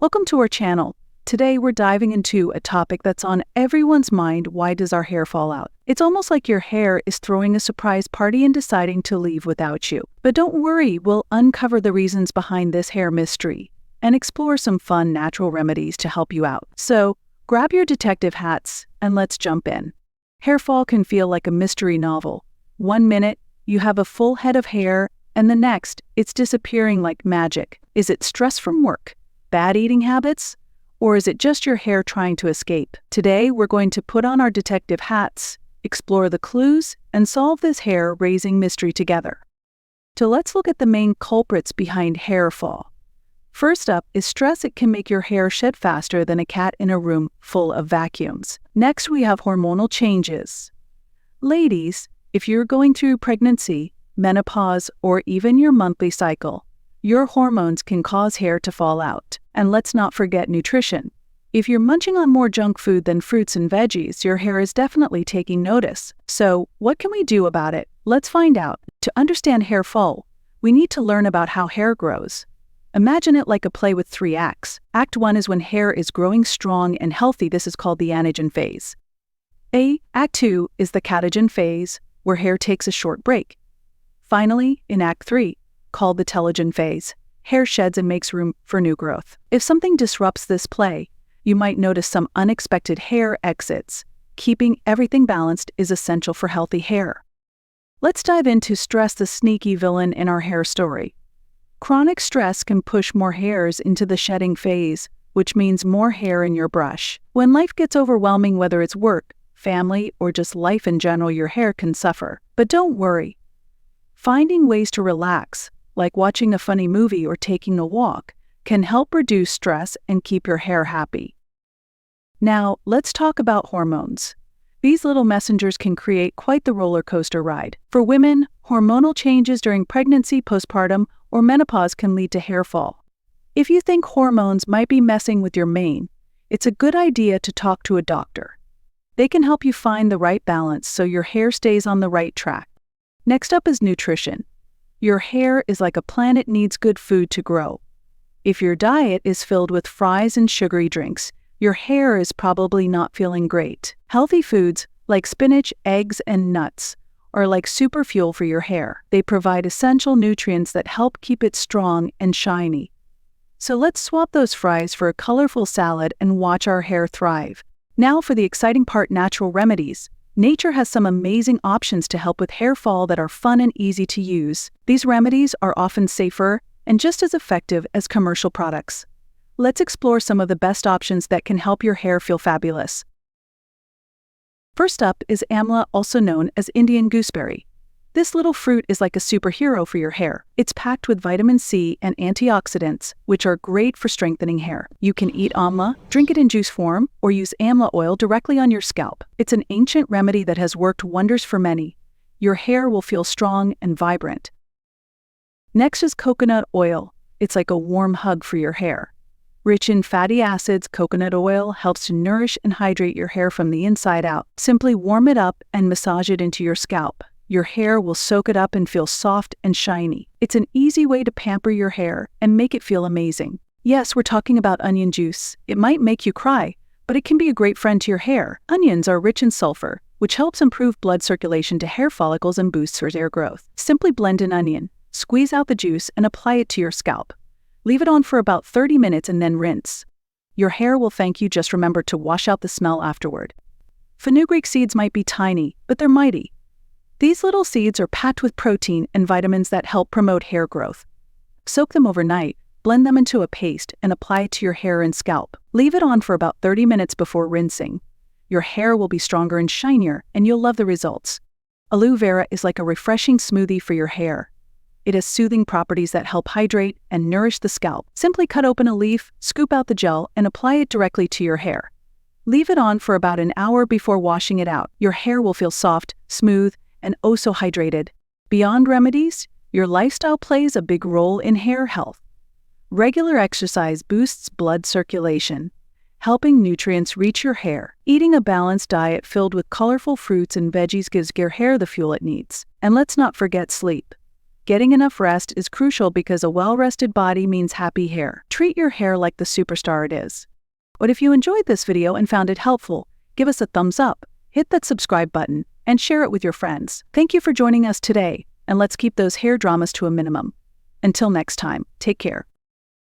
Welcome to our channel. Today we're diving into a topic that's on everyone's mind: why does our hair fall out? It's almost like your hair is throwing a surprise party and deciding to leave without you. But don't worry, we'll uncover the reasons behind this hair mystery and explore some fun natural remedies to help you out. So grab your detective hats and let's jump in. Hair fall can feel like a mystery novel. 1 minute, you have a full head of hair, and the next, it's disappearing like magic. Is it stress from work? Bad eating habits? Or is it just your hair trying to escape? Today, we're going to put on our detective hats, explore the clues, and solve this hair-raising mystery together. So let's look at the main culprits behind hair fall. First up is stress. It can make your hair shed faster than a cat in a room full of vacuums. Next, we have hormonal changes. Ladies, if you're going through pregnancy, menopause, or even your monthly cycle, your hormones can cause hair to fall out. And let's not forget nutrition. If you're munching on more junk food than fruits and veggies, your hair is definitely taking notice. So, what can we do about it? Let's find out. To understand hair fall, we need to learn about how hair grows. Imagine it like a play with 3 acts. Act 1 is when hair is growing strong and healthy. This is called the anagen phase. Act 2 is the catagen phase, where hair takes a short break. Finally, in Act 3, called the telogen phase, hair sheds and makes room for new growth. If something disrupts this play, you might notice some unexpected hair exits. Keeping everything balanced is essential for healthy hair. Let's dive into stress, the sneaky villain in our hair story. Chronic stress can push more hairs into the shedding phase, which means more hair in your brush. When life gets overwhelming, whether it's work, family, or just life in general, your hair can suffer. But don't worry. Finding ways to relax, like watching a funny movie or taking a walk, can help reduce stress and keep your hair happy. Now, let's talk about hormones. These little messengers can create quite the roller coaster ride. For women, hormonal changes during pregnancy, postpartum, or menopause can lead to hair fall. If you think hormones might be messing with your mane, it's a good idea to talk to a doctor. They can help you find the right balance so your hair stays on the right track. Next up is nutrition. Your hair is like a plant. It needs good food to grow. If your diet is filled with fries and sugary drinks, your hair is probably not feeling great. Healthy foods like spinach, eggs, and nuts are like super fuel for your hair. They provide essential nutrients that help keep it strong and shiny. So let's swap those fries for a colorful salad and watch our hair thrive. Now for the exciting part: natural remedies. Nature has some amazing options to help with hair fall that are fun and easy to use. These remedies are often safer and just as effective as commercial products. Let's explore some of the best options that can help your hair feel fabulous. First up is Amla, also known as Indian gooseberry. This little fruit is like a superhero for your hair. It's packed with vitamin C and antioxidants, which are great for strengthening hair. You can eat Amla, drink it in juice form, or use Amla oil directly on your scalp. It's an ancient remedy that has worked wonders for many. Your hair will feel strong and vibrant. Next is coconut oil. It's like a warm hug for your hair. Rich in fatty acids, coconut oil helps to nourish and hydrate your hair from the inside out. Simply warm it up and massage it into your scalp. Your hair will soak it up and feel soft and shiny. It's an easy way to pamper your hair and make it feel amazing. Yes, we're talking about onion juice. It might make you cry, but it can be a great friend to your hair. Onions are rich in sulfur, which helps improve blood circulation to hair follicles and boosts hair growth. Simply blend an onion, squeeze out the juice, and apply it to your scalp. Leave it on for about 30 minutes and then rinse. Your hair will thank you. Just remember to wash out the smell afterward. Fenugreek seeds might be tiny, but they're mighty. These little seeds are packed with protein and vitamins that help promote hair growth. Soak them overnight, blend them into a paste, and apply it to your hair and scalp. Leave it on for about 30 minutes before rinsing. Your hair will be stronger and shinier, and you'll love the results. Aloe vera is like a refreshing smoothie for your hair. It has soothing properties that help hydrate and nourish the scalp. Simply cut open a leaf, scoop out the gel, and apply it directly to your hair. Leave it on for about an hour before washing it out. Your hair will feel soft, smooth, and oh so hydrated. Beyond remedies, your lifestyle plays a big role in hair health. Regular exercise boosts blood circulation, helping nutrients reach your hair. Eating a balanced diet filled with colorful fruits and veggies gives your hair the fuel it needs. And let's not forget sleep. Getting enough rest is crucial because a well-rested body means happy hair. Treat your hair like the superstar it is. But if you enjoyed this video and found it helpful, give us a thumbs up, hit that subscribe button, and share it with your friends. Thank you for joining us today, and let's keep those hair dramas to a minimum. Until next time, take care.